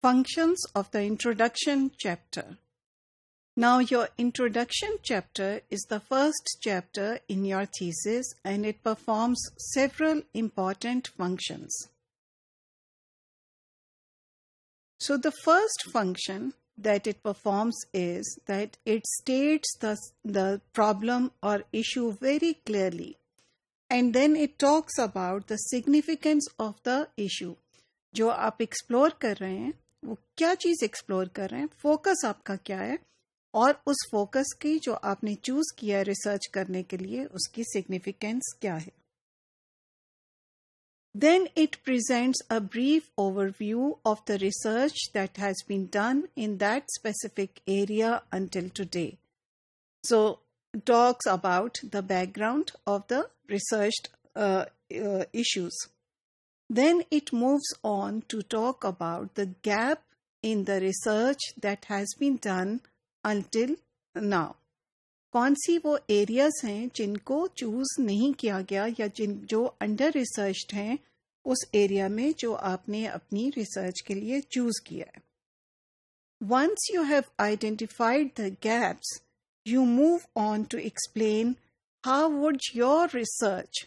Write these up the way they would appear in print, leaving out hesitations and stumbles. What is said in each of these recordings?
Functions of the introduction chapter. Now, your introduction chapter is the first chapter in your thesis and it performs several important functions. So, the first function that it performs is that it states the problem or issue very clearly, and then it talks about the significance of the issue. जो आप explore कर रहे हैं वो क्या चीज़ explore कर रहे हैं, फोकस आपका क्या है, और उस फोकस की जो आपने चूज किया रिसर्च करने के लिए उसकी सिग्निफिकेंस क्या है. Then it presents a brief overview of the research that has been done in that specific area until today. So, talks about the background of the researched issues. Then it moves on to talk about the gap in the research that has been done until now. कौन सी वो areas हैं जिनको choose नहीं किया गया या जो under researched हैं उस एरिया में जो आपने अपनी रिसर्च के लिए चूज किया है. Once you have identified the gaps, you move on to explain how would your research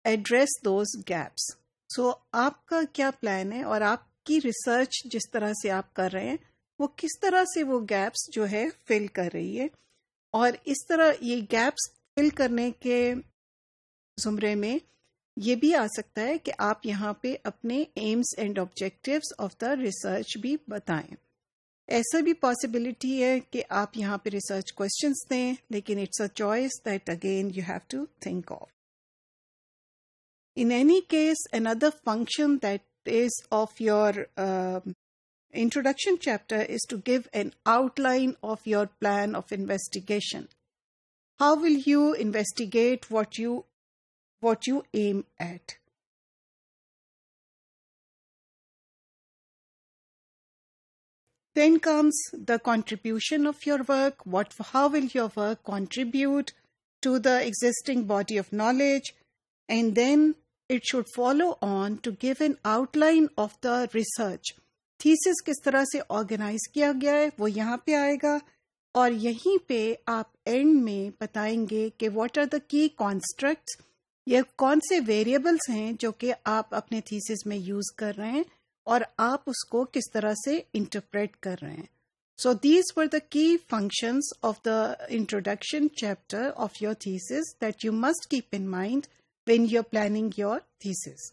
address those gaps. So, आपका क्या प्लान है और आपकी रिसर्च जिस तरह से आप कर रहे हैं वो किस तरह से वो गैप्स जो है फिल कर रही है, और इस तरह ये गैप्स फिल करने के जुमरे में ये भी आ सकता है कि आप यहाँ पे अपने AIIMS and objectives of the research भी बताएं. ऐसा भी पॉसिबिलिटी है कि आप यहाँ पे रिसर्च क्वेश्चंस दें, लेकिन it's a choice that again you have to think of. In any case, another function that is of your introduction chapter is to give an outline of your plan of investigation. How will you investigate what you aim at? Then comes the contribution of your work. How will your work contribute to the existing body of knowledge? And then it should follow on to give an outline of the research. Thesis किस तरह से organize किया गया है वो यहाँ पे आएगा, और यहीं पे आप end में बताएंगे कि what are the key constructs, ये कौन से variables हैं जो कि आप अपने thesis में use कर रहे हैं और आप उसको किस तरह से interpret कर रहे हैं. So these were the key functions of the introduction chapter of your thesis that you must keep in mind when you're planning your thesis.